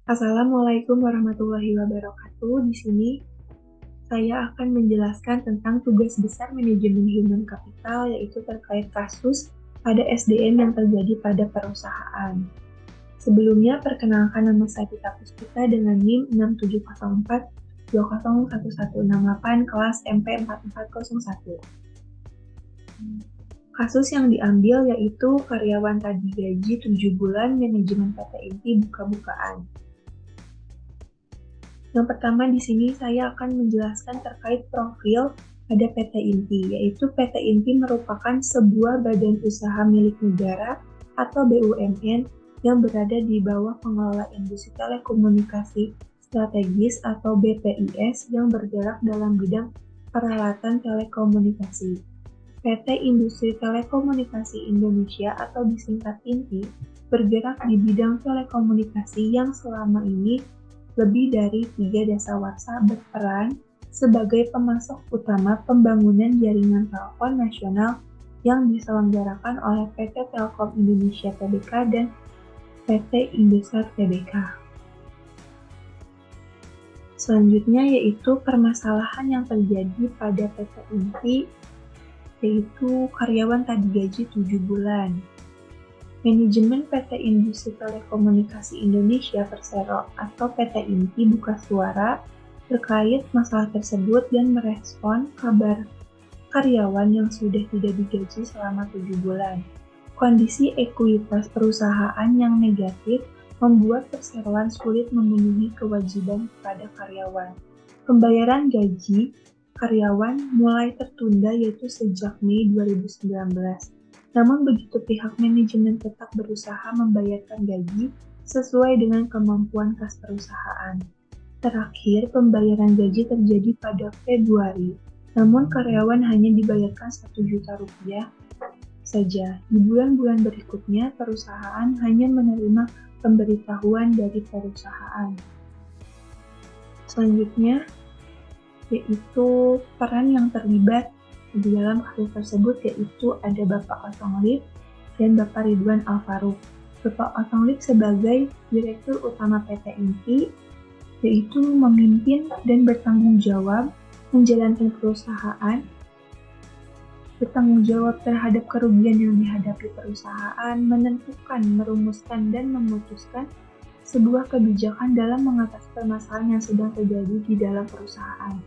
Assalamualaikum warahmatullahi wabarakatuh. Di sini saya akan menjelaskan tentang tugas besar manajemen human capital, yaitu terkait kasus pada SDM yang terjadi pada perusahaan. Sebelumnya, perkenalkan nama saya Tita Puspita dengan NIM 6704201168 kelas MP4401. Kasus yang diambil yaitu karyawan tadi gaji 7 bulan manajemen PT Inti buka-bukaan. Yang pertama di sini saya akan menjelaskan terkait profil pada PT Inti, yaitu PT Inti merupakan sebuah badan usaha milik negara atau BUMN yang berada di bawah pengelola industri telekomunikasi strategis atau BPIS yang bergerak dalam bidang peralatan telekomunikasi. PT Industri Telekomunikasi Indonesia atau disingkat INTI bergerak di bidang telekomunikasi yang selama ini lebih dari 3 dasawarsa berperan sebagai pemasok utama pembangunan jaringan telepon nasional yang diselenggarakan oleh PT Telkom Indonesia Tbk dan PT Indosat Tbk. Selanjutnya yaitu permasalahan yang terjadi pada PT Inti, yaitu karyawan tadi gaji 7 bulan. Manajemen PT Industri Telekomunikasi Indonesia Persero atau PT Inti buka suara terkait masalah tersebut dan merespon kabar karyawan yang sudah tidak digaji selama 7 bulan. Kondisi ekuitas perusahaan yang negatif membuat perseroan sulit memenuhi kewajiban kepada karyawan. Pembayaran gaji karyawan mulai tertunda yaitu sejak Mei 2019. Namun begitu pihak manajemen tetap berusaha membayarkan gaji sesuai dengan kemampuan kas perusahaan. Terakhir, pembayaran gaji terjadi pada Februari, namun karyawan hanya dibayarkan 1 juta rupiah saja. Di bulan-bulan berikutnya, perusahaan hanya menerima pemberitahuan dari perusahaan. Selanjutnya, yaitu peran yang terlibat di dalam kasus tersebut, yaitu ada Bapak Otong Lip dan Bapak Ridwan Alfaruq. Bapak Otong Lip sebagai Direktur Utama PT Inti, yaitu memimpin dan bertanggung jawab menjalankan perusahaan, bertanggung jawab terhadap kerugian yang dihadapi perusahaan, menentukan, merumuskan, dan memutuskan sebuah kebijakan dalam mengatasi permasalahan yang sedang terjadi di dalam perusahaan.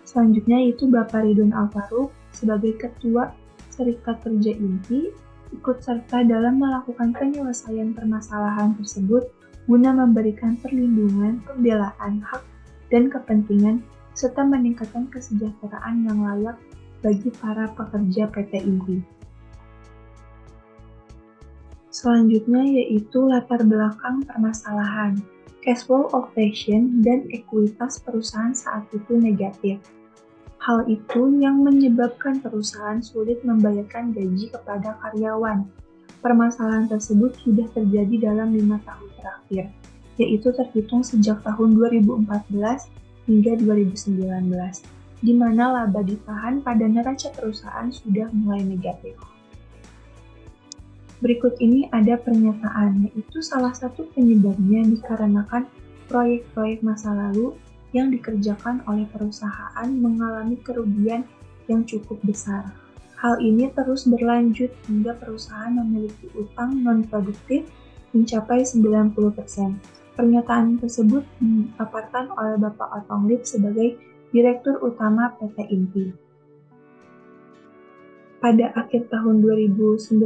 Selanjutnya yaitu Bapak Ridwan Alfaruq sebagai Ketua Serikat Kerja Inti ikut serta dalam melakukan penyelesaian permasalahan tersebut guna memberikan perlindungan, pembelaan hak dan kepentingan serta meningkatkan kesejahteraan yang layak bagi para pekerja PT Inti. Selanjutnya yaitu latar belakang permasalahan, cash flow operation dan ekuitas perusahaan saat itu negatif. Hal itu yang menyebabkan perusahaan sulit membayarkan gaji kepada karyawan. Permasalahan tersebut sudah terjadi dalam 5 tahun terakhir, yaitu terhitung sejak tahun 2014 hingga 2019, di mana laba ditahan pada neraca perusahaan sudah mulai negatif. Berikut ini ada pernyataan, yaitu salah satu penyebabnya dikarenakan proyek-proyek masa lalu yang dikerjakan oleh perusahaan mengalami kerugian yang cukup besar. Hal ini terus berlanjut hingga perusahaan memiliki utang non-produktif mencapai 90%. Pernyataan tersebut dipaparkan oleh Bapak Otong Lip sebagai Direktur Utama PT Inti. Pada akhir tahun 2019,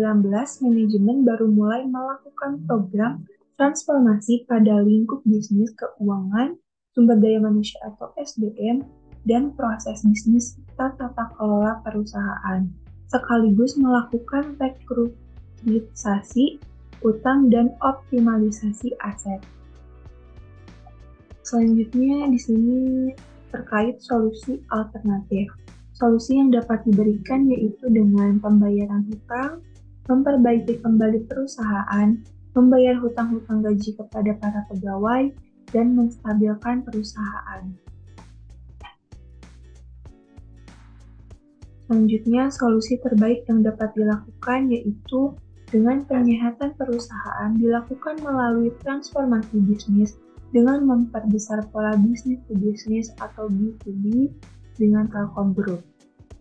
manajemen baru mulai melakukan program transformasi pada lingkup bisnis keuangan, sumber daya manusia atau SDM, dan proses bisnis serta tata kelola perusahaan, sekaligus melakukan restrukturisasi utang dan optimalisasi aset. Selanjutnya di sini terkait solusi alternatif. Solusi yang dapat diberikan yaitu dengan pembayaran hutang, memperbaiki kembali perusahaan, membayar hutang-hutang gaji kepada para pegawai, dan menstabilkan perusahaan. Selanjutnya, solusi terbaik yang dapat dilakukan yaitu dengan penyehatan perusahaan dilakukan melalui transformasi bisnis dengan memperbesar pola bisnis to bisnis atau B2B dengan Telkom Group.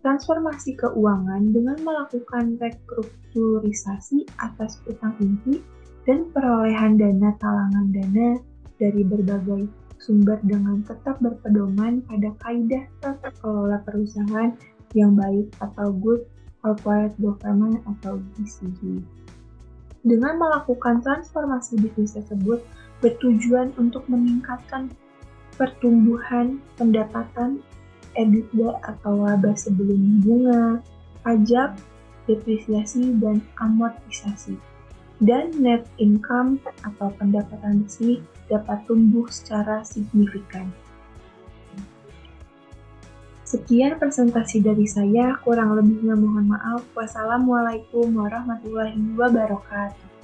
Transformasi keuangan dengan melakukan restrukturisasi atas utang inti dan perolehan dana talangan dana dari berbagai sumber dengan tetap berpedoman pada kaidah tata kelola perusahaan yang baik atau Good Corporate Governance atau GCG. Dengan melakukan transformasi bisnis tersebut bertujuan untuk meningkatkan pertumbuhan pendapatan EBITDA atau laba sebelum bunga, pajak, depresiasi, dan amortisasi. Dan net income atau pendapatan bersih dapat tumbuh secara signifikan. Sekian presentasi dari saya, kurang lebihnya mohon maaf. Wassalamualaikum warahmatullahi wabarakatuh.